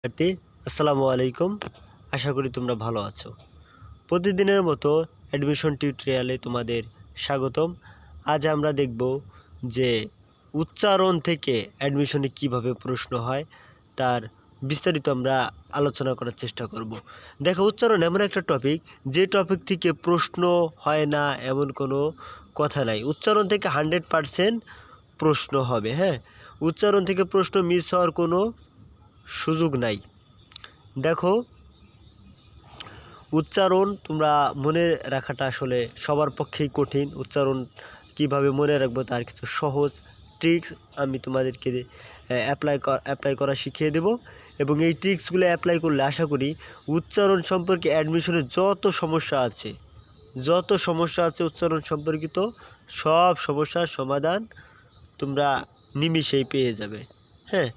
শিক্ষার্থী, আসসালামু আলাইকুম। আশা করি তোমরা ভালো আছো। প্রতিদিনের মতো অ্যাডমিশন টিউটোরিয়ালে তোমাদের স্বাগতম। আজ আমরা দেখব যে উচ্চারণ থেকে অ্যাডমিশনে কিভাবে প্রশ্ন হয় তার বিস্তারিত আমরা আলোচনা করার চেষ্টা করব। দেখো, উচ্চারণ এমন একটা টপিক যে টপিক থেকে প্রশ্ন হয় না এমন কোনো কথা নাই। উচ্চারণ থেকে 100% প্রশ্ন হবে। হ্যাঁ, উচ্চারণ থেকে প্রশ্ন মিস হওয়ার কোনো সুযোগ নাই। দেখো, উচ্চারণ তোমরা মনে রাখাটা আসলে সবার পক্ষেই কঠিন। উচ্চারণ কিভাবে মনে রাখবো তার কিছু সহজ ট্রিক্স আমি তোমাদেরকে অ্যাপ্লাই করা শিখিয়ে দেব, এবং এই ট্রিক্সগুলো অ্যাপ্লাই করলে আশা করি উচ্চারণ সম্পর্কে অ্যাডমিশনের যত সমস্যা আছে উচ্চারণ সম্পর্কিত সব সমস্যার সমাধান তোমরা নিমিষেই পেয়ে যাবে। হ্যাঁ,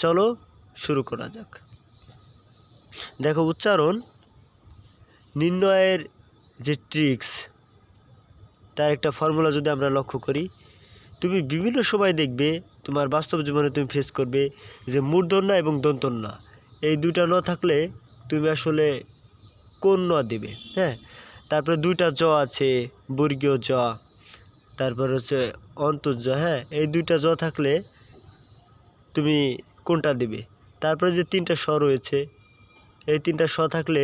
চলো শুরু করা যাক। দেখো, উচ্চারণ নির্ণয়ের যে ট্রিক্স তার একটা ফর্মুলা যদি আমরা লক্ষ্য করি, তুমি বিভিন্ন সময় দেখবে তোমার বাস্তব জীবনে তুমি ফেস করবে যে মূর্ধন্য এবং দন্তন্য এই দুইটা ন থাকলে তুমি আসলে কোন ন দেবে। হ্যাঁ, তারপরে দুইটা জ আছে, বর্গীয় জ, তারপর হচ্ছে অন্তর্জ। হ্যাঁ, এই দুইটা জ থাকলে তুমি কোনটা দেবে। তারপরে যে তিনটা স রয়েছে, এই তিনটা স থাকলে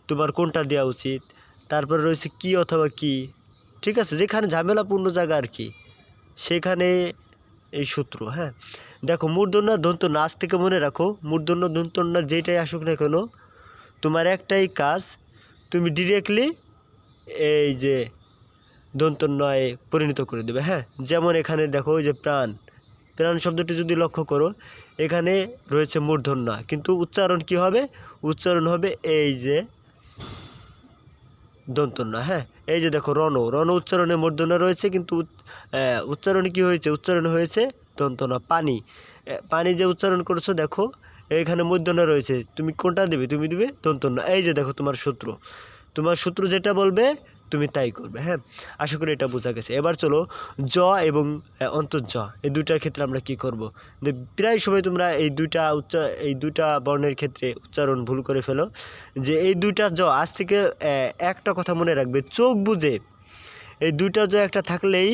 তোমার কোনটা দেওয়া উচিত। তারপরে রয়েছে কি অথবা কি, ঠিক আছে, যেখানে ঝামেলাপূর্ণ জায়গা আর কি, সেখানে এই সূত্র। হ্যাঁ, দেখো, মূর্ধন্য দন্তন্য আজ থেকে মনে রাখো, মূর্ধন্য দন্তন্য যেটাই আসুক না কেন তোমার একটাই কাজ, তুমি ডিরেক্টলি এই যে দন্তন্যয় পরিণত করে দেবে। হ্যাঁ, যেমন এখানে দেখো, ওই যে প্রাণ, প্রাণ শব্দটি যদি লক্ষ্য করো, এখানে রয়েছে মূর্ধন্য, কিন্তু উচ্চারণ কি হবে? উচ্চারণ হবে এই যে দন্তন্য। হ্যাঁ, এই যে দেখো, রণ উচ্চারণে মূর্ধন্য রয়েছে, কিন্তু উচ্চারণে কি হয়েছে? উচ্চারণ হয়েছে দন্তন্য। পানি, পানি যে উচ্চারণ করেছো, দেখো এইখানে মূর্ধন্য রয়েছে, তুমি কোনটা দেবে? তুমি দিবে দন্তন্য। এই যে দেখো, তোমার সূত্র যেটা বলবে তুমি তাই করবে। হ্যাঁ, আশা করি এটা বোঝা গেছে। এবার চলো, জ এবং অন্তর্জ এই দুইটার ক্ষেত্রে আমরা কি করব। প্রায় সময় তোমরা এই দুইটা বর্ণের ক্ষেত্রে উচ্চারণ ভুল করে ফেলো, যে এই দুইটা জ আজ থেকে একটা কথা মনে রাখবে, চোখ বুঝে এই দুইটা জ একটা থাকলেই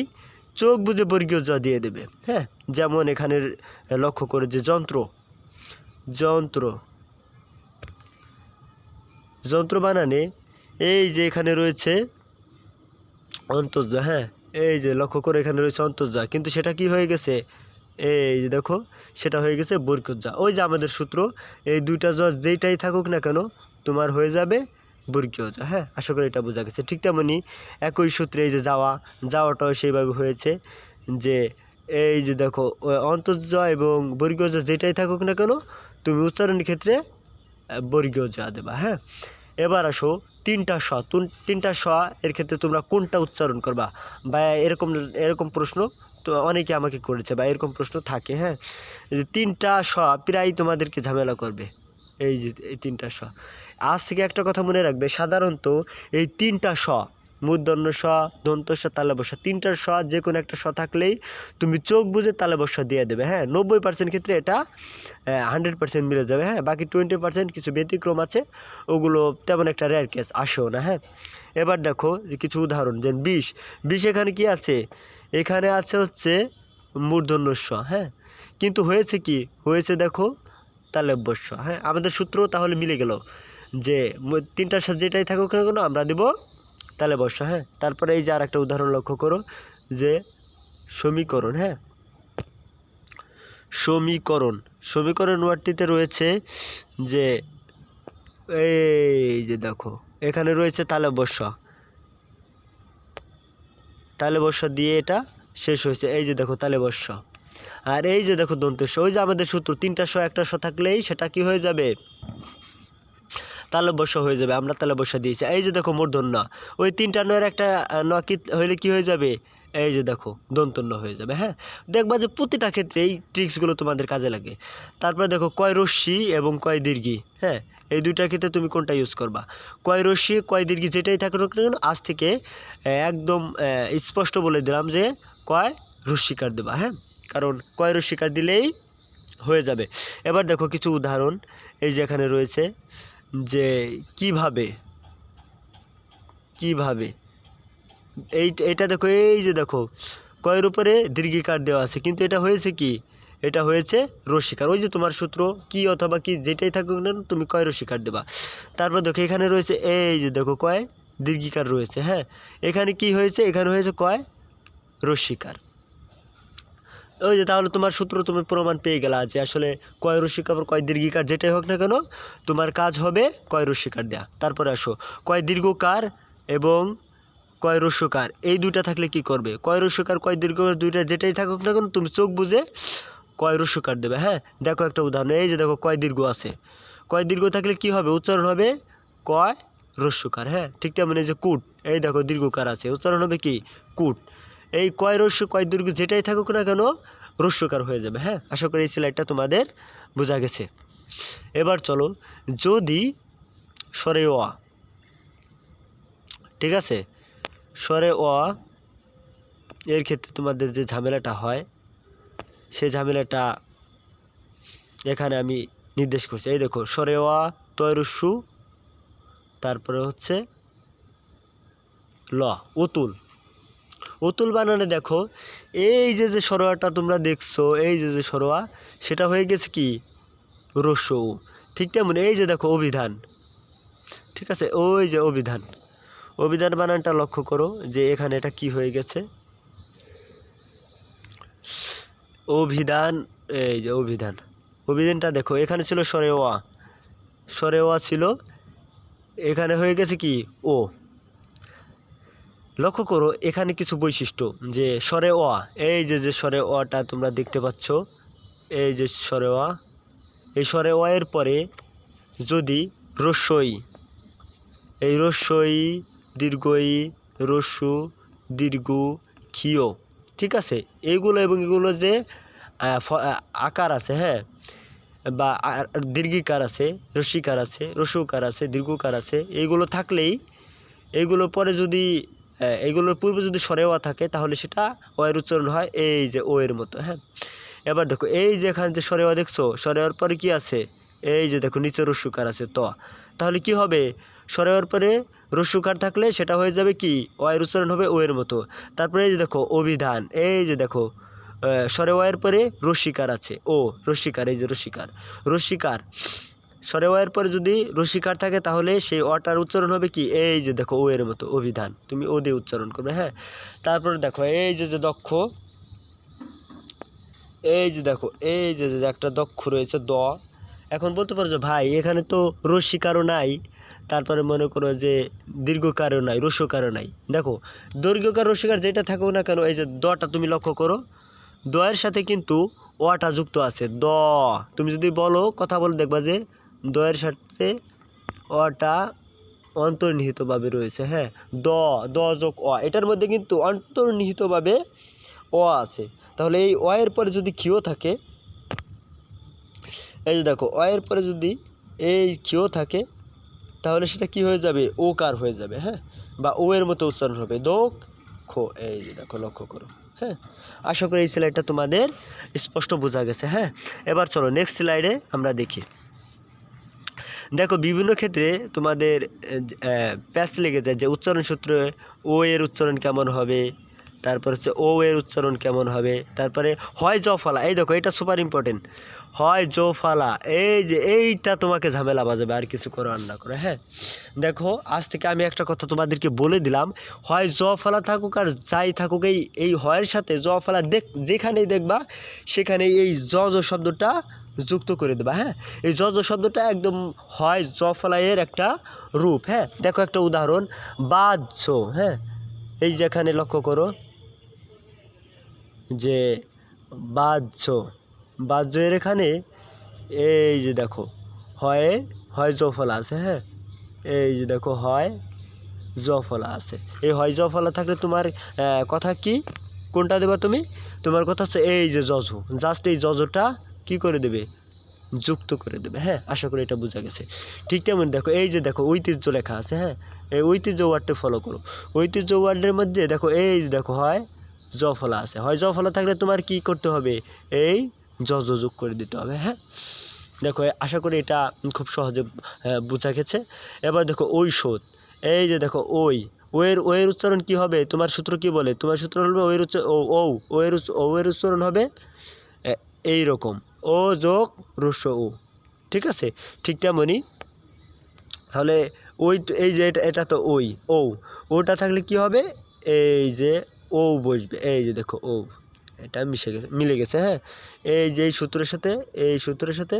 চোখ বুঝে বর্গীয় জ দিয়ে দেবে। হ্যাঁ, যেমন এখানে লক্ষ্য করে যে যন্ত্র বানানে এই যে এখানে রয়েছে অন্তর্জ। হ্যাঁ, এই যে লক্ষ্য করে এখানে রয়েছে অন্তর্জ, কিন্তু সেটা কি হয়ে গেছে? এই যে দেখো, সেটা হয়ে গেছে বর্গীয় জ। ওই যে আমাদের সূত্র, এই দুইটা জ যেইটাই থাকুক না কেন তোমার হয়ে যাবে বর্গীয় জ। হ্যাঁ, আশা করি এটা বোঝা গেছে। ঠিক তেমনি একই সূত্রে এই যে যাওয়াটাও সেইভাবে হয়েছে, যে এই যে দেখো, অন্তর্জ এবং বর্গীয় জ যেটাই থাকুক না কেন তুমি উচ্চারণের ক্ষেত্রে বর্গীয় জ দেবা। হ্যাঁ, এবার আসো তিনটা স এর ক্ষেত্রে তোমরা কোনটা উচ্চারণ করবা, বা এরকম প্রশ্ন তো অনেকে আমাকে করেছে, বা এরকম প্রশ্ন থাকে। হ্যাঁ, এই যে তিনটা স প্রায় তোমাদেরকে ঝামেলা করবে। এই যে এই তিনটা স, আজ থেকে একটা কথা মনে রাখবে, সাধারণত এই তিনটা স, মূর্ধন্য স, দন্ত স, তালব্য স, তিনটার স যে কোনো একটা স থাকলেই তুমি চোখ বুঝে তালব্য স দিয়ে দেবে। হ্যাঁ, 90% ক্ষেত্রে এটা 100% মিলে যাবে। হ্যাঁ, বাকি 20% কিছু ব্যতিক্রম আছে, ওগুলো তেমন একটা রেয়ার কেস আসেও না। হ্যাঁ, এবার দেখো যে কিছু উদাহরণ, যে বিষ এখানে কি আছে? এখানে আছে হচ্ছে মূর্ধন্য স। হ্যাঁ, কিন্তু হয়েছে কি? হয়েছে দেখো তালব্য স। হ্যাঁ, আমাদের সূত্র তাহলে মিলে গেল, যে তিনটার সাথে যেটাই থাকুক না কেন আমরা দেব তালব্য স। হ্যাঁ, তারপরে এই যে আর একটা উদাহরণ লক্ষ্য করো, যে সমীকরণ। হ্যাঁ, সমীকরণ ওয়ার্ডটিতে রয়েছে যে এই যে দেখো, এখানে রয়েছে তালব্য স দিয়ে এটা শেষ হয়েছে। এই যে দেখো তালব্য স, আর এই যে দেখো দন্ত্য স। ওই যে আমাদের সূত্র, তিনটা স একটা স থাকলেই সেটা কি হয়ে যাবে? তালব্য স হয়ে যাবে। আমরা তালব্য স দিয়েছি। এই যে দেখো মূর্ধন্য, ওই তিনটা নয়ের একটা ন কি হইলে কি হয়ে যাবে? এই যে দেখো দন্তন্য হয়ে যাবে। হ্যাঁ, দেখবা যে প্রতিটা ক্ষেত্রে এই ট্রিক্সগুলো তোমাদের কাজে লাগে। তারপরে দেখো কয় রশ্মি এবং কয় দীর্ঘি। হ্যাঁ, এই দুইটার ক্ষেত্রে তুমি কোনটা ইউজ করবা? কয় রশ্মি কয় দীর্ঘি যেটাই থাকুক না কেন আজ থেকে একদম স্পষ্ট বলে দিলাম যে কয় রশ্মিকার দেবা। হ্যাঁ, কারণ কয় রশ্মিকার দিলেই হয়ে যাবে। এবার দেখো কিছু উদাহরণ এই যে এখানে রয়েছে যে কিভাবে কিভাবে এইটা দেখো, এই যে দেখো কয়ের উপরে দীর্ঘিকার দেওয়া আছে, কিন্তু এটা হয়েছে কি, এটা হয়েছে রস্যিকার। ওই যে তোমার সূত্র কি অথবা কি যেটাই থাকুক না তুমি কয় রস্যিকার দেবা। তারপর দেখো এখানে রয়েছে এই যে দেখো কয় দীর্ঘিকার রয়েছে, হ্যাঁ এখানে কি হয়েছে, এখানে হয়েছে কয় রস্যিকার। ওই যে তাহলে তোমার সূত্র তুমি প্রমাণ পেয়ে গেলা যে আসলে কয় রস্যিকার কয় দীর্ঘিকার যেটাই হোক না কেন তোমার কাজ হবে কয় রস্যিকার দেয়া। তারপরে আসো কয় দীর্ঘকার এবং কয় রস্যকার, এই দুইটা থাকলে কি করবে, কয় রস্যকার কয় দীর্ঘকার দুইটা যেটাই থাকুক না কেন তুমি চোখ বুঝে কয় রস্যকার দেবে। হ্যাঁ দেখো একটা উদাহরণ, এই যে দেখো কয় দীর্ঘ আছে, কয় দীর্ঘ থাকলে কি হবে, উচ্চারণ হবে কয় রস্যকার। হ্যাঁ ঠিক তেমন এই যে কুট, এই দেখো দীর্ঘকার আছে, উচ্চারণ হবে কি কুট। এই কয় রস্য কয় দীর্ঘ যেটাই থাকুক না কেন রস্যকার হয়ে যাবে। হ্যাঁ আশা করি এই স্লাইডটা তোমাদের বোঝা গেছে। এবার চলো, যদি স্বরে অ, ঠিক আছে, স্বরে অ এর ক্ষেত্রে তোমাদের যে ঝামেলাটা হয় সেই ঝামেলাটা এখানে আমি নির্দেশ করছি। এই দেখো স্বরে অ তয়রস্যু, তারপরে হচ্ছে ল, অতুল। অতুল বানানে দেখো এই যে সরোয়াটা তোমরা দেখছো, এই যে সরোয়া সেটা হয়ে গেছে কি রস্য উ। ঠিক তেমন এই যে দেখো অভিধান, ঠিক আছে, ওই যে অভিধান, অভিধান বানানটা লক্ষ্য করো যে এখানে এটা কি হয়ে গেছে, অভিধান, এই যে অভিধান, অভিধানটা দেখো এখানে ছিল স্বরে অ, স্বরে অ ছিল, এখানে হয়ে গেছে কি ও। লক্ষ্য করো এখানে কিছু বৈশিষ্ট্য, যে স্বরে অ, এই যে স্বরে অটা তোমরা দেখতে পাচ্ছ, এই যে স্বরে অ, এই স্বরে অ এর পরে যদি রস্যই, এই রস্যই দীর্ঘই রস্যু দীর্ঘ ক্ষীয়, ঠিক আছে, এইগুলো এবং এগুলো যে আকার আছে, হ্যাঁ বা দীর্ঘিকার আছে, রস্যিকার আছে, রস্যকার আছে, দীর্ঘকার আছে, এইগুলো থাকলেই এইগুলোর পরে যদি এইগুলোর পূর্বে যদি স্বরে অ থাকে তাহলে সেটা অ এর উচ্চারণ হয় এই যে ও এর মতো। হ্যাঁ এবার দেখো এই যে এখানে যে স্বরে অ দেখছো, স্বরে অর পরে কি আছে, এই যে দেখো নিচে রস্যকার আছে ত, তাহলে কি হবে, স্বরে অর পরে রস্যকার থাকলে সেটা হয়ে যাবে কি অ এর উচ্চারণ হবে ও এর মতো। তারপরে এই যে দেখো অভিধান, এই যে দেখো স্বরে অ এর পরে রস্যিকার আছে, ও রস্যিকার, এই যে রস্যিকার, রস্যিকার স্বরে অ এর পরে যদি রস্যিকার থাকে তাহলে সেই অটার উচ্চারণ হবে কি এই যে দেখো ও এর মতো, অভিধান, তুমি ও দিয়ে উচ্চারণ করবে। হ্যাঁ তারপরে দেখো এই যে দক্ষ, এই যে দেখো এই যে একটা দক্ষ রয়েছে দ। এখন বলতে পারো যে ভাই এখানে তো রস্যিকারও নাই, তারপরে মনে করো যে দীর্ঘকারও নাই, রস্যকারও নাই। দেখো দৈর্ঘ্যকার রস্যকার যেটা থাকুক না কেন এই যে দটা তুমি লক্ষ্য করো, দ এর সাথে কিন্তু অটা যুক্ত আছে দ, তুমি যদি বলো কথা বলে দেখবা যে দ এর সাথে অটা অন্তর্নিহিতভাবে রয়েছে। হ্যাঁ দ, দ যোগ অ, এটার মধ্যে কিন্তু অন্তর্নিহিতভাবে অ আছে। তাহলে এই অ এর পরে যদি ক্ষীয় থাকে, এই যে দেখো অ এর পরে যদি এই ক্ষীয় থাকে তাহলে সেটা কি হয়ে যাবে, ওকার হয়ে যাবে। হ্যাঁ বা ও এর মতো উচ্চারণ হবে দোক খো, এই যে দেখো লক্ষ্য করো। হ্যাঁ আশা করি এই স্লাইডটা তোমাদের স্পষ্ট বোঝা গেছে। হ্যাঁ এবার চলো নেক্সট স্লাইডে আমরা দেখি। দেখো বিভিন্ন ক্ষেত্রে তোমাদের প্যাচ লেগে যায় যে উচ্চারণ সূত্রে ও এর উচ্চারণ কেমন হবে, তারপর হচ্ছে ও এর উচ্চারণ কেমন হবে, তারপরে হয় জ ফালা, এই দেখো এটা সুপার ইম্পর্টেন্ট, হয় জো ফালা, এই যে এইটা তোমাকে ঝামেলা বাজাবে আর কিছু করো আর না করে। হ্যাঁ দেখো আজ থেকে আমি একটা কথা তোমাদেরকে বলে দিলাম, হয় জ ফালা থাকুক আর যাই থাকুক এই হয়ের সাথে জ ফালা যেখানেই দেখবা সেখানেই এই জ শব্দটা যুক্ত করে দেবা। হ্যাঁ এই জ শব্দটা একদম হয় জ ফলাইয়ের একটা রূপ। হ্যাঁ দেখো একটা উদাহরণ বাহ্য, হ্যাঁ এই যেখানে লক্ষ্য করো যে বাহ্য, বাহ্যের এখানে এই যে দেখো হয় হয় জ ফলা আছে। হ্যাঁ এই যে দেখো হয় জ ফলা আছে, এই হয় জ ফলা থাকলে তোমার কথা কি কোনটা দেবা তুমি, তোমার কথা হচ্ছে এই যে জজ, জাস্ট এই জজটা কি করে দেবে, যুক্ত করে দেবে। হ্যাঁ আশা করি এটা বোঝা গেছে। ঠিক তেমন দেখো এই যে দেখো ঐতিহ্য লেখা আছে। হ্যাঁ এই ঐতিহ্য ওয়ার্ডটা ফলো করো, ঐতিহ্য ওয়ার্ডের মধ্যে দেখো এই যে দেখো হয় জ ফলা আছে, হয় জ ফলা থাকলে তোমার কি করতে হবে, এই যোগ করে দিতে হবে। হ্যাঁ, দেখো আশা করি এটা খুব সহজে বোঝা গেছে। এবার দেখো ঔষধ, এই যে দেখো ওয়ের উচ্চারণ কি হবে? তোমার সূত্র কি বলে? তোমার সূত্র হবে ওয়ের উচ্চারণ হবে এই রকম, ও যোগ হ্রস্ব ও। ঠিক আছে, ঠিক তেমনই তাহলে এই যে এটা তো ওটা থাকলে কি হবে? এই যে ও বসবে, এই যে দেখো এটা মিলে গেছে। হ্যাঁ, এই যে এই সূত্রের সাথে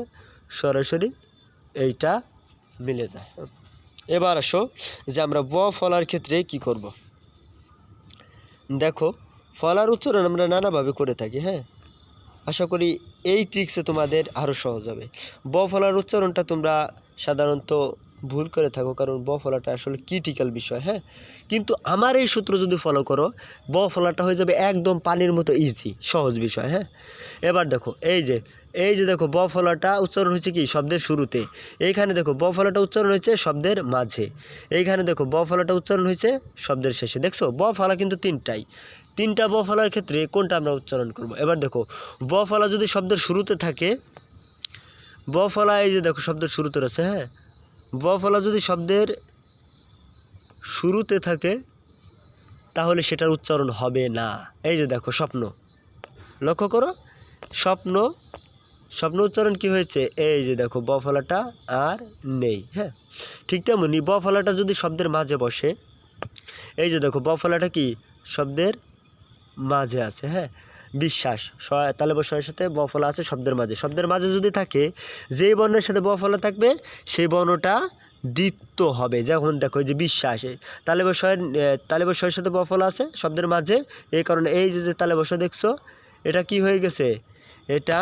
সরাসরি এইটা মিলে যায়। এবার আসো যে আমরা ফলার ক্ষেত্রে কি করব। দেখো ফলার উচ্চারণ আমরা নানাভাবে করে থাকি। হ্যাঁ, আশা করি এই ট্রিক্সে তোমাদের আরও সহজ হবে। ফলার উচ্চারণটা তোমরা সাধারণত ভুল করে থাকো, কারণ ফলাটা আসলে ক্রিটিক্যাল বিষয়। হ্যাঁ, কিন্তু আমার এই সূত্র যদি ফলো করো ফলাটা হয়ে যাবে একদম পানির মতো ইজি, সহজ বিষয়। হ্যাঁ, এবার দেখো এই যে দেখো ফলাটা উচ্চারণ হয়েছে কি শব্দের শুরুতে, এইখানে দেখো ফলাটা উচ্চারণ হয়েছে শব্দের মাঝে, এইখানে দেখো ফলাটা উচ্চারণ হয়েছে শব্দের শেষে। দেখছো ফলা কিন্তু তিনটা ফলার ক্ষেত্রে কোনটা আমরা উচ্চারণ করব। এবার দেখো ফলা যদি শব্দের শুরুতে থাকে, ফলা এই যে দেখো শব্দের শুরুতে রয়েছে। হ্যাঁ, ফলা যদি শব্দের শুরুতে থাকে তাহলে সেটার উচ্চারণ হবে না। এই যে দেখো স্বপ্ন, লক্ষ্য করো স্বপ্ন উচ্চারণ কি হয়েছে? এই যে দেখো ফলাটা আর নেই। হ্যাঁ, ঠিক তেমনি ফলাটা যদি শব্দের মাঝে বসে, এই যে দেখো ফলাটা কি শব্দের মাঝে আছে। হ্যাঁ, বিশ্বাস তালেবর শয়ের সাথে ফলা আছে শব্দের মাঝে যদি থাকে, যেই বর্ণের সাথে ফলা থাকবে সেই বর্ণটা দ্বিত্ব হবে। যেমন দেখো এই যে বিশ্বাস, তালেবর শয়ের সাথে ফলা আছে শব্দের মাঝে, এই কারণে এই যে তালেবর শয় দেখছো এটা কি হয়ে গেছে? এটা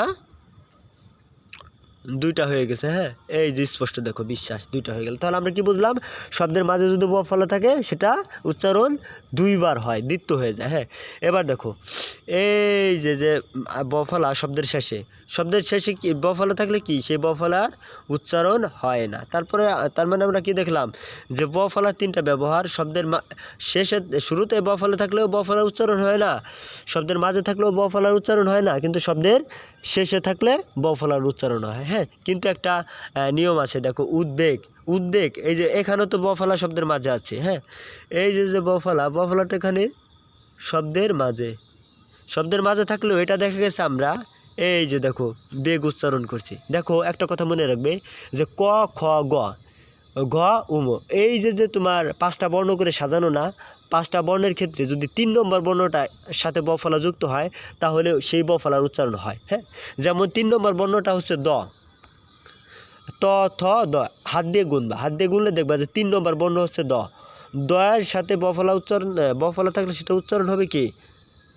দুইটা হয়ে গেছে। হ্যাঁ, এই যে স্পষ্ট দেখো বিশ্বাস দুইটা হয়ে গেল। তাহলে আমরা কি বুঝলাম? শব্দের মাঝে যদি ফলা থাকে সেটা উচ্চারণ দুইবার হয়, দ্বিত্ব হয়ে যায়। হ্যাঁ, এবার দেখো এই যে ফলা শব্দের শেষে কি ফলা থাকলে কি সেই ফলার উচ্চারণ হয় না। তার মানে আমরা কি দেখলাম? যে ফলার তিনটা ব্যবহার, শব্দের শেষে শুরুতে ফলা থাকলেও ফলার উচ্চারণ হয় না, শব্দের মাঝে থাকলেও ফলার উচ্চারণ হয় না, কিন্তু শব্দের শেষে থাকলে ফলার উচ্চারণ হয়। হ্যাঁ, কিন্তু একটা নিয়ম আছে। দেখো উদ্বেগ এই যে এখানেও তো ফলা শব্দের মাঝে আছে। হ্যাঁ, এই যে ফলাটা এখানে শব্দের মাঝে থাকলেও এটা দেখা গেছে আমরা এই যে দেখো বেগ উচ্চারণ করছি। দেখো একটা কথা মনে রাখবে যে ক খ গ উম, এই যে তোমার 5টা বর্ণ করে সাজানো না, 5টা বর্ণের ক্ষেত্রে যদি 3 নম্বর বর্ণটার সাথে ফলা যুক্ত হয় তাহলে সেই ফলার উচ্চারণ হয়। হ্যাঁ, যেমন 3 নম্বর বর্ণটা হচ্ছে দ, ত থ দ, হাত দিয়ে গুনলে দেখবা যে 3 নম্বর বর্ণ হচ্ছে দয়ের সাথে ফলা থাকলে সেটা উচ্চারণ হবে কি?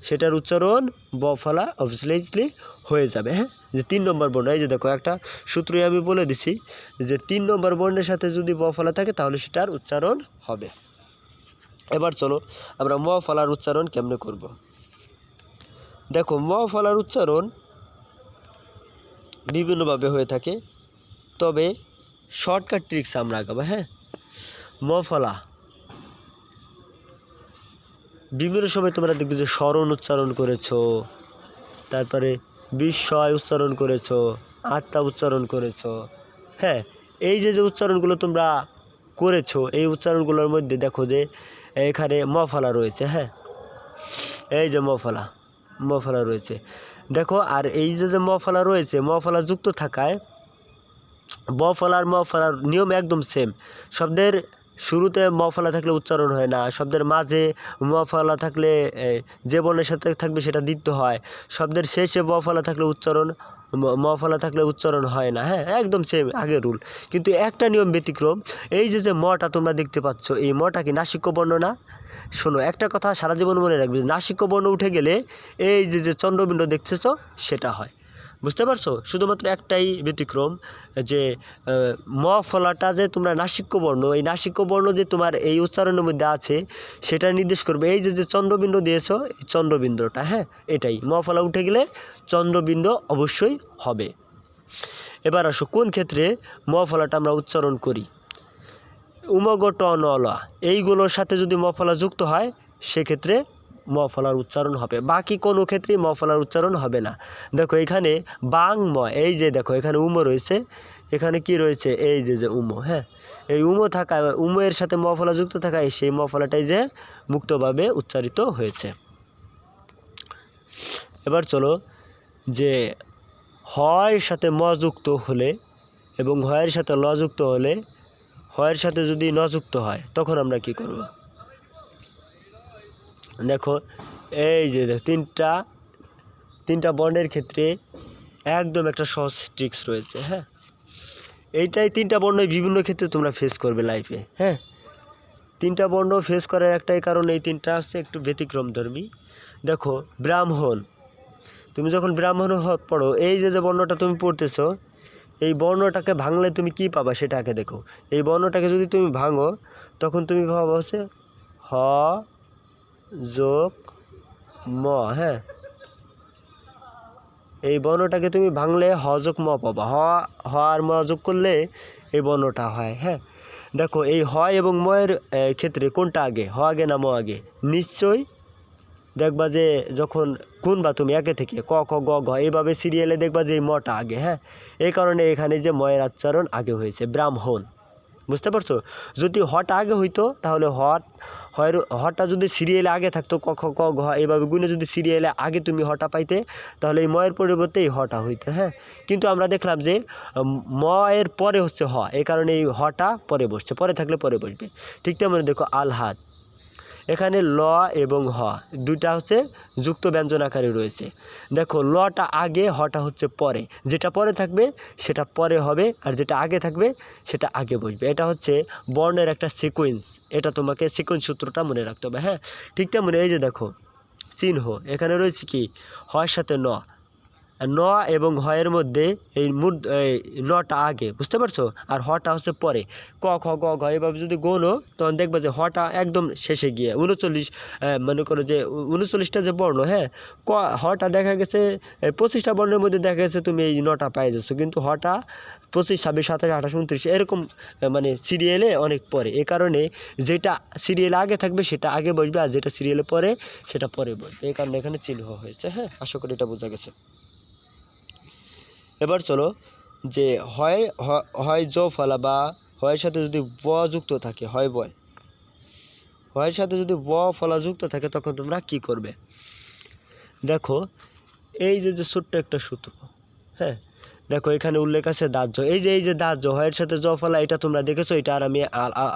সেটার উচ্চারণ ফলা অবভিয়াসলি হয়ে যাবে। হ্যাঁ, যে 3 নম্বর বর্ণ, এই যে দেখো একটা সূত্রই আমি বলে দিছি যে 3 নম্বর বর্ণের সাথে যদি ফলা থাকে তাহলে সেটার উচ্চারণ হবে। এবার চলো আমরা ফলার উচ্চারণ কেমনে করব। দেখো ফলার উচ্চারণ বিভিন্নভাবে হয়ে থাকে, তবে শর্টকাট ট্রিক্স আমরা আগাবো। হ্যাঁ, ফলা বিভিন্ন সময় তোমরা দেখবে যে স্মরণ উচ্চারণ করেছো, তারপরে বিস্ময় উচ্চারণ করেছো, আত্মা উচ্চারণ করেছো। হ্যাঁ, এই যে উচ্চারণগুলো তোমরা করেছো, এই উচ্চারণগুলোর মধ্যে দেখো যে এখানে ফলা রয়েছে। হ্যাঁ, এই যে ফলা রয়েছে দেখো, আর এই যে ফলা রয়েছে, ফলা যুক্ত থাকায় ফলার নিয়ম একদম সেম। শব্দের শুরুতে ফলা থাকলে উচ্চারণ হয় না, শব্দের মাঝে ফলা থাকলে যে বর্ণের সাথে থাকবে সেটা দ্বিত্ব হয়, শব্দের শেষে ফলা থাকলে উচ্চারণ হয় না। হ্যাঁ, একদম সেম আগের রুল, কিন্তু একটা নিয়ম ব্যতিক্রম। এই যে মটা তোমরা দেখতে পাচ্ছ, এই মটা কি নাসিক্য বর্ণ না? শোনো, একটা কথা সারা জীবন মনে রাখবে, নাসিক্য বর্ণ উঠে গেলে এই যে চন্দ্রবিন্দু দেখতেছ সেটা হয়। বুঝতে পারছো? শুধুমাত্র একটাই ব্যতিক্রম, যে ফলাটা যে তোমরা নাসিক্য বর্ণ, এই নাসিক্য বর্ণ যে তোমার এই উচ্চারণের মধ্যে আছে সেটা নির্দেশ করবে এই যে চন্দ্রবিন্দু দিয়েছো, এই চন্দ্রবিন্দুটা। হ্যাঁ, এটাই ফলা উঠে গেলে চন্দ্রবিন্দু অবশ্যই হবে। এবার আসো কোন ক্ষেত্রে ফলাটা আমরা উচ্চারণ করি। উমগ ট ন ল এইগুলোর সাথে যদি ফলা যুক্ত হয় সেক্ষেত্রে ম ফলার উচ্চারণ হবে, বাকি কোনো ক্ষেত্রেই ম ফলার উচ্চারণ হবে না। দেখো এখানে বাং ম, এই যে দেখো এখানে উমো রয়েছে, এখানে কি রয়েছে এই যে উমো, হ্যাঁ এই উমো থাকা, উমো এর সাথে ম ফলা যুক্ত থাকায় সেই ম ফলাটাই যে মুক্তভাবে উচ্চারিত হয়েছে। এবার চলো যে হয়ের সাথে ম যুক্ত হলে এবং হয়ের সাথে ল যুক্ত হলে, হয়ের সাথে যদি ন যুক্ত হয় তখন আমরা কি করব। দেখো এই যে তিনটা বর্ণের ক্ষেত্রে একদম একটা সহজ ট্রিক্স রয়েছে, হ্যাঁ এইটাই তিনটা বর্ণই বিভিন্ন ক্ষেত্রে তোমরা ফেস করবে লাইফে, হ্যাঁ তিনটা বর্ণ ফেস করার একটাই কারণ, এই তিনটা আছে একটু ব্যতিক্রমধর্মী। দেখো ব্রাহ্মণ, তুমি যখন ব্রাহ্মণ পড়ো, এই যে বর্ণটা তুমি পড়তেছো, এই বর্ণটাকে ভাঙলে তুমি কি পাবা সেটা আগে দেখো। এই বর্ণটাকে যদি তুমি ভাঙো তখন তুমি পাবা হচ্ছে হ যোগ ম, হ্যাঁ এই বর্ণটাকে তুমি ভাঙলে হ যোগ ম পাবা, হ আর ম যোগ করলে এই বর্ণটা হয়, হ্যাঁ দেখো এই হ এবং ময়ের ক্ষেত্রে কোনটা আগে, হ আগে না ম আগে? নিশ্চয়ই দেখবা যে যখন গুনবা তুমি একে থেকে ক খ গ ঘ এইভাবে সিরিয়ালে দেখবা যে এই মটা আগে, হ্যাঁ এই কারণে এখানে যে ময়ের উচ্চারণ আগে হয়েছে ব্রাহ্মণ, বুঝতে পারছো। যদি হটা আগে হইতো তাহলে হটা যদি সিরিয়ালে আগে থাকতো ক খ গ ঘ এইভাবে গুনে যদি সিরিয়ালে আগে তুমি হটা পাইতে তাহলে এই ময়ের পরিবর্তে এই হটা হইতো, হ্যাঁ কিন্তু আমরা দেখলাম যে ম এর পরে হচ্ছে হ, এই কারণে এই হটা পরে বসছে, পরে থাকলে পরে বসবে। ঠিক তেমন দেখো আলহাদ, এখানে ল এবং হ দুইটা হচ্ছে যুক্ত ব্যঞ্জন আকারে রয়েছে। দেখো লটা আগে, হটা হচ্ছে পরে, যেটা পরে থাকবে সেটা পরে হবে আর যেটা আগে থাকবে সেটা আগে বসবে। এটা হচ্ছে বর্ণের একটা সিকোয়েন্স, এটা তোমাকে সিকোয়েন্স সূত্রটা মনে রাখতে হবে, হ্যাঁ ঠিক তেমন এই যে দেখো চিহ্ন, এখানে রয়েছে কি হয়ের সাথে ন, ন এবং হয়ের মধ্যে এই নটা আগে, বুঝতে পারছো, আর হটা হচ্ছে পরে। ক খ গ ঘ এভাবে যদি গোনো তখন দেখবে যে হটা একদম শেষে গিয়ে 39, মনে করো যে 39টা যে বর্ণ, হ্যাঁ হটা দেখা গেছে 25টা বর্ণের মধ্যে দেখা গেছে তুমি এই নটা পেয়ে যাচ্ছ, কিন্তু হটা 25, 26, 27, 28, 29 এরকম মানে সিরিয়ালে অনেক পরে। এ কারণে যেটা সিরিয়ালে আগে থাকবে সেটা আগে বসবে আর যেটা সিরিয়ালে পরে সেটা পরে বসবে, এই কারণে এখানে চিহ্ন হয়েছে, হ্যাঁ আশা করি এটা বোঝা গেছে। এবার চলো যে হয় জ ফলা বা হয়ের সাথে যদি ব যুক্ত থাকে, হয় বয়, হয়ের সাথে যদি ব ফলা যুক্ত থাকে তখন তোমরা কি করবে। দেখো এই যে ছোট্ট একটা সূত্র, হ্যাঁ দেখো এখানে উল্লেখ আছে দাহ্য, এই যে দাহ্য হয়ের সাথে জ ফলা, এটা তোমরা দেখেছো, এটা আর আমি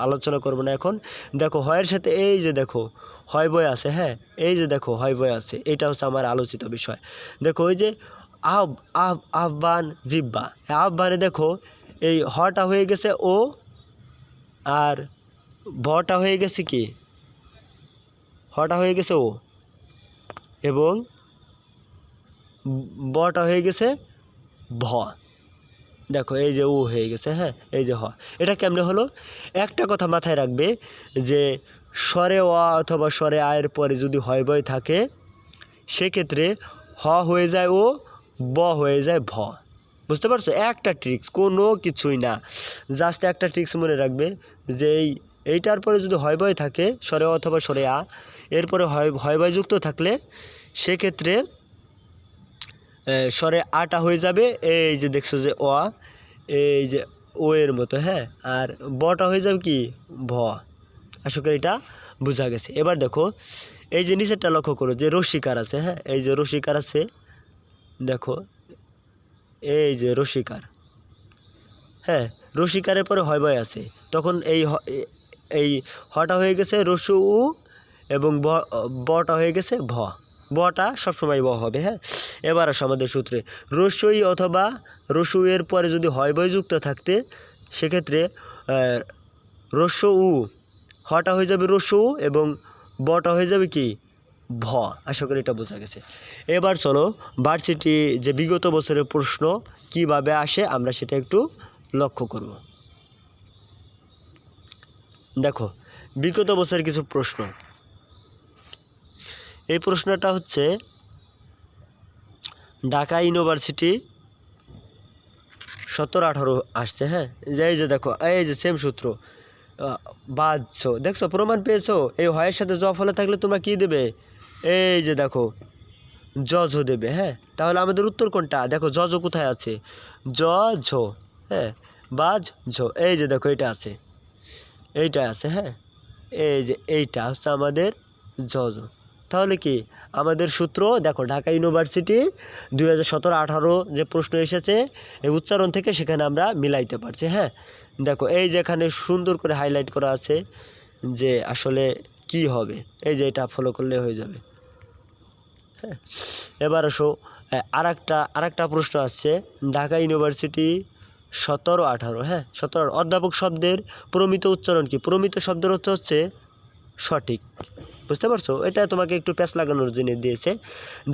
আলোচনা করব না এখন। দেখো হয়ের সাথে এই যে দেখো হয় বয় আছে, হ্যাঁ এই যে দেখো হয় বয় আছে, এটা হচ্ছে আমার আলোচিত বিষয়। দেখো ওই যে আহ্বান জিব্বা, আহ্বানে দেখো এই হটা হয়ে গেছে ও আর ভটা হয়ে গেছে কি, হটা হয়ে গেছে ও এবং বটা হয়ে গেছে ভ, দেখো এই যে ও হয়ে গেছে, হ্যাঁ এই যে হ। এটা কেমনে হলো, একটা কথা মাথায় রাখবে যে স্বরে অ অথবা স্বরে আয়ের পরে যদি হয় বয় থাকে সেক্ষেত্রে হ হয়ে যায় ও, ব হয়ে যায় ভ, বুঝতে পারছো। একটা ট্রিক্স, কোনো কিছুই না, জাস্ট একটা ট্রিক্স মনে রাখবে যে এইটার পরে যদি হয় বয় থাকে স্বরে অথবা স্বরে আ, এরপরে হয় বয় যুক্ত থাকলে সেক্ষেত্রে স্বরে আটা হয়ে যাবে এই যে দেখছো যে অ, এই যে ও এর মতো, হ্যাঁ আর বটা হয়ে যাবে কি ভ। আশা করি এটা বোঝা গেছে। এবার দেখো এই যে নিচেরটা লক্ষ্য করো যে রসিকার আছে, হ্যাঁ এই যে রসিকার আছে, দেখো এই যে রসিকার, হ্যাঁ রসিকারের পরে হয় বয় আছে, তখন এই হটা হয়ে গেছে রসু উ এবং বটা হয়ে গেছে ভ, বটা সবসময় ব হবে, হ্যাঁ। এবার আসো আমাদের সূত্রে, রসই অথবা রসু এর পরে যদি হয় বয় যুক্ত থাকতে সেক্ষেত্রে রস্য উ, হটা হয়ে যাবে রস্য উ এবং বটা হয়ে যাবে কি ভ। আশা করি এটা বোঝা গেছে। এবার চলো ভার্সিটি যে বিগত বছরের প্রশ্ন কিভাবে আসে আমরা সেটা একটু লক্ষ্য করব। দেখো বিগত বছরের কিছু প্রশ্ন, এই প্রশ্নটা হচ্ছে ঢাকা ইউনিভার্সিটি 17-18 আসছে, হ্যাঁ এই যে দেখো এই যে সেম সূত্র বাঁধছো, দেখছো প্রমাণ পেয়েছো, এই হয়ের সাথে জ ফলে থাকলে তোমরা কি দেবে এই যে দেখো জ ঝ দেবে, হ্যাঁ। তাহলে আমাদের উত্তর কোনটা? দেখো জ ঝ কোথায় আছে? জ ঝ, হ্যাঁ, বাজ ঝ, এই যে দেখো এটা আছে, এইটা আছে, হ্যাঁ। এই যে এইটা হচ্ছে আমাদের জ ঝ। তাহলে কি আমাদের সূত্র দেখো, ঢাকা ইউনিভার্সিটি 2017-18 যে প্রশ্ন এসেছে এই উচ্চারণ থেকে, সেখানে আমরা মিলাইতে পারছি, হ্যাঁ। দেখো এই যে এখানে সুন্দর করে হাইলাইট করা আছে যে আসলে কি হবে, এই যে এটা ফলো করলে হয়ে যাবে, হ্যাঁ। এবার আসো আরেকটা প্রশ্ন আসছে, ঢাকা ইউনিভার্সিটি 17-18, হ্যাঁ 17। অধ্যাপক শব্দের প্রমিত উচ্চারণ কি? প্রমিত শব্দের অর্থ হচ্ছে সঠিক, বুঝতে পারছো? এটা তোমাকে একটু প্যাচ লাগানোর জন্য দিয়েছে।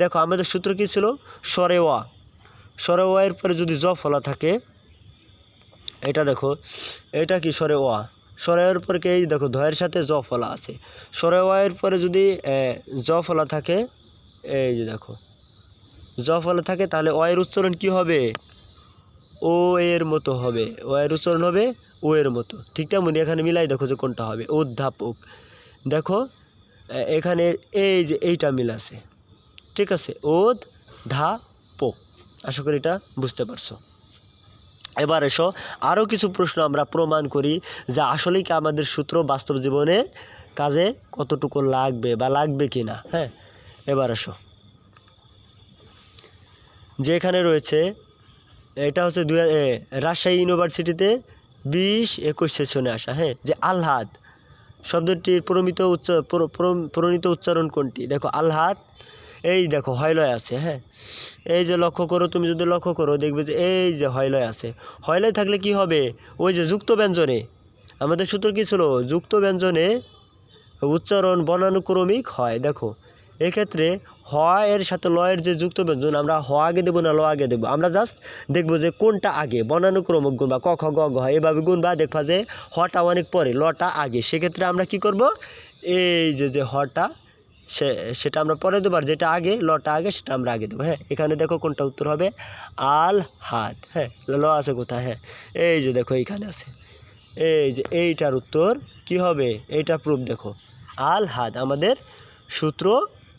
দেখো আমাদের সূত্র কী ছিল? স্বরে ওয়া, স্বরে ওয়া এর পরে যদি জ ফলা থাকে, এটা দেখো এটা কি স্বরে ওয়া, স্বরে ওয়ার পরে এই দেখো ধয়ের সাথে জ ফলা আছে, স্বরে ওয়া এর পরে যদি জ ফলা থাকে, এই যে দেখো জ ফলা থাকে, তাহলে অয়ের উচ্চারণ কি হবে? ও এর মতো হবে, ও এর উচ্চারণ হবে ও এর মতো। ঠিক তেমনি এখানে মিলাই দেখো যে কোনটা হবে, অধ্যাপক। দেখো এখানে এই যে এইটা মিল আছে, ঠিক আছে, অধ্যাপক। আশা করি এটা বুঝতে পারছো। এবার এসো আরও কিছু প্রশ্ন আমরা প্রমাণ করি যে আসলেই কি আমাদের সূত্র বাস্তব জীবনে কাজে কতটুকু লাগবে বা লাগবে কি না, হ্যাঁ। এবার এসো যে এখানে রয়েছে, এটা হচ্ছে রাজশাহী ইউনিভার্সিটিতে 20-21 সেশনে আসা, হ্যাঁ, যে আলহাদ শব্দটির প্রণীত উচ্চারণ কোনটি? দেখো আলহাদ, এই দেখো হয়লয় আছে, হ্যাঁ। এই যে লক্ষ্য করো, তুমি যদি লক্ষ্য করো দেখবে যে এই যে হয়লয় আছে, হয়লয় থাকলে কি হবে? ওই যে যুক্ত ব্যঞ্জনে, আমাদের সূত্র কী ছিল? যুক্ত ব্যঞ্জনে উচ্চারণ বর্ণানুক্রমিক হয়। দেখো এক্ষেত্রে হ এর সাথে ল এর যে যুক্ত ব্যঞ্জন, আমরা হ আগে দেবো না ল আগে দেবো? আমরা জাস্ট দেখবো যে কোনটা আগে, বর্ণানুক্রমিক গুণ বা ক খ গ ঘ এভাবে গুণ, বা দেখবা যে হটা অনেক পরে লটা আগে, সেক্ষেত্রে আমরা কি করব? এই যে হটা সেটা আমরা পরে দেবো, আর যেটা আগে লটা আগে সেটা আমরা আগে দেবো, হ্যাঁ। এখানে দেখো কোনটা উত্তর হবে? আল হাদ, হ্যাঁ। ল আছে কোথায়? হ্যাঁ এই যে দেখো এইখানে আছে, এই যে এইটার উত্তর কি হবে? এইটা প্রুফ দেখো, আল হাদ, আমাদের সূত্র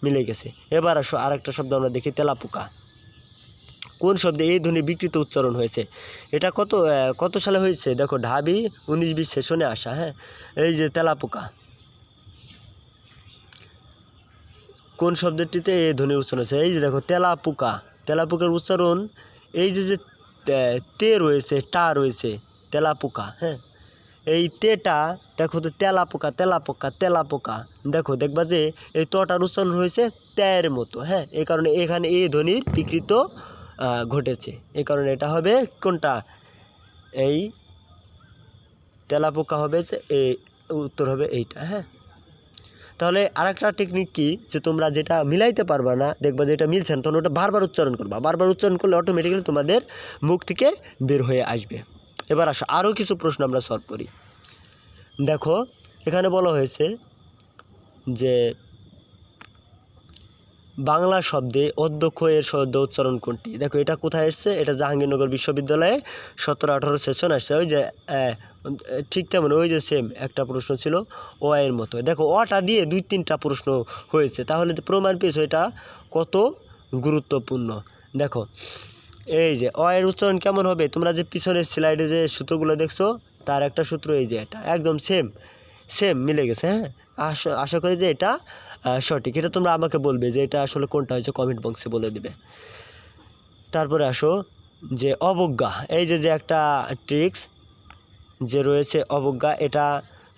মিলে গেছে। এবার আসো আরেকটা শব্দ আমরা দেখি, তেলাপোকা। কোন শব্দে এই ধ্বনি বিকৃত উচ্চারণ হয়েছে? এটা কত সালে হয়েছে? দেখো ঢাবি 19-20 সেশনে আসা, হ্যাঁ। এই যে তেলাপোকা, কোন শব্দটিতে এই ধ্বনি উচ্চারণ হয়েছে? এই যে দেখো তেলাপোকা, তেলাপোকার উচ্চারণ এই যে তে রয়েছে, টা রয়েছে, তেলাপোকা, হ্যাঁ। এই তেটা দেখো তো, তেলাপোকা তেলাপোকা তেলাপোকা, দেখো দেখবা যে এই তটার উচ্চারণ হয়েছে তের মতো, হ্যাঁ। এই কারণে এখানে এই ধ্বনির বিকৃত ঘটেছে, এই কারণে এটা হবে কোনটা? এই তেলাপোকা হবে, যে এই উত্তর হবে এইটা, হ্যাঁ। তাহলে আরেকটা টেকনিক কি, যে তোমরা যেটা মিলাইতে পারবা না, দেখবা যে এটা মিলছে না, তখন ওটা বারবার উচ্চারণ করবা, বারবার উচ্চারণ করলে অটোমেটিক্যালি তোমাদের মুখ থেকে বের হয়ে আসবে। এবার আসো আরও কিছু প্রশ্ন আমরা সলভ করি। দেখো এখানে বলা হয়েছে যে বাংলা শব্দে অধ্যক্ষ এর শব্দ উচ্চারণ কোনটি? দেখো এটা কোথায় এসছে? এটা জাহাঙ্গীরনগর বিশ্ববিদ্যালয়ে 17-18 সেশন আসছে। ওই যে ঠিক তেমন ওই যে সেম একটা প্রশ্ন ছিল ও এর মতো। দেখো অটা দিয়ে 2-3টা প্রশ্ন হয়েছে, তাহলে প্রমাণ পেয়েছো এটা কত গুরুত্বপূর্ণ। দেখো এই যে অ এর উচ্চারণ কেমন হবে? তোমরা যে পিছনের স্লাইডে যে সূত্রগুলো দেখছো, তার একটা সূত্র এই যে এটা একদম সেম মিলে গেছে, হ্যাঁ। আশা করি যে এটা সঠিক। এটা তোমরা আমাকে বলবে যে এটা আসলে কোনটা হয়েছে, কমেন্ট বক্সে বলে দেবে। তারপরে আসো যে অবজ্ঞা, এই যে একটা ট্রিক্স যে রয়েছে অবজ্ঞা, এটা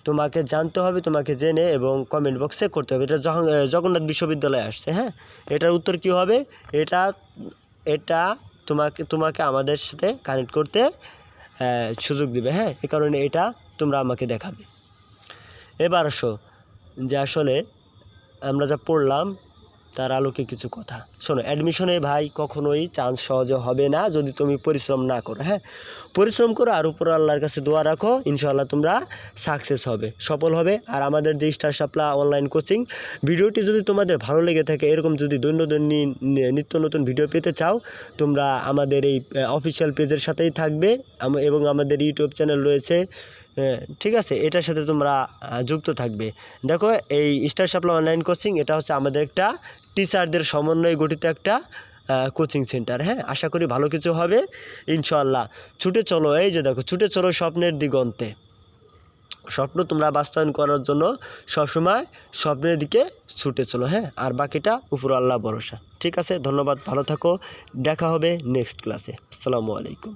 তোমাকে জানতে হবে, তোমাকে জেনে এবং কমেন্ট বক্সে করতে হবে। এটা জগন্নাথ বিশ্ববিদ্যালয়ে আসছে, হ্যাঁ। এটার উত্তর কি হবে? এটা তোমাকে আমাদের সাথে কানেক্ট করতে সুযোগ দিবে, হ্যাঁ। এই কারণে এটা তোমরা আমাকে দেখাবে। এবার আসো যে আসলে আমরা যা পড়লাম তার আলোকে কিছু কথা শোনো। অ্যাডমিশনে ভাই কখনোই চান্স সহজে হবে না যদি তুমি পরিশ্রম না করো, হ্যাঁ। পরিশ্রম করো আর উপর আল্লাহর কাছে দোয়া রাখো, ইনশাআল্লাহ তোমরা সাকসেস হবে, সফল হবে। আর আমাদের যে স্টার সাপ্লা অনলাইন কোচিং ভিডিওটি যদি তোমাদের ভালো লেগে থাকে, এরকম যদি দৈনন্দিন নিত্য নতুন ভিডিও পেতে চাও, তোমরা আমাদের এই অফিসিয়াল পেজের সাথেই থাকবে এবং আমাদের ইউটিউব চ্যানেল রয়েছে ঠিক আছে, এটার সাথে তোমরা যুক্ত থাকবে। দেখো এই স্টার সাপ্লাই অনলাইন কোচিং এটা হচ্ছে আমাদের একটা টিচারদের সমন্বয়ে গঠিত একটা কোচিং সেন্টার। হ্যাঁ, আশা করি ভালো কিছু হবে ইনশাআল্লাহ। ছুটে চলো, এই যে দেখো ছুটে চলো স্বপ্নের দিগন্তে। স্বপ্ন তোমরা বাস্তবায়ন করার জন্য সবসময় স্বপ্নের দিকে ছুটে চলো। হ্যাঁ, আর বাকিটা উপর আল্লাহ ভরসা। ঠিক আছে, ধন্যবাদ, ভালো থাকো, দেখা হবে নেক্সট ক্লাসে। আসসালামু আলাইকুম।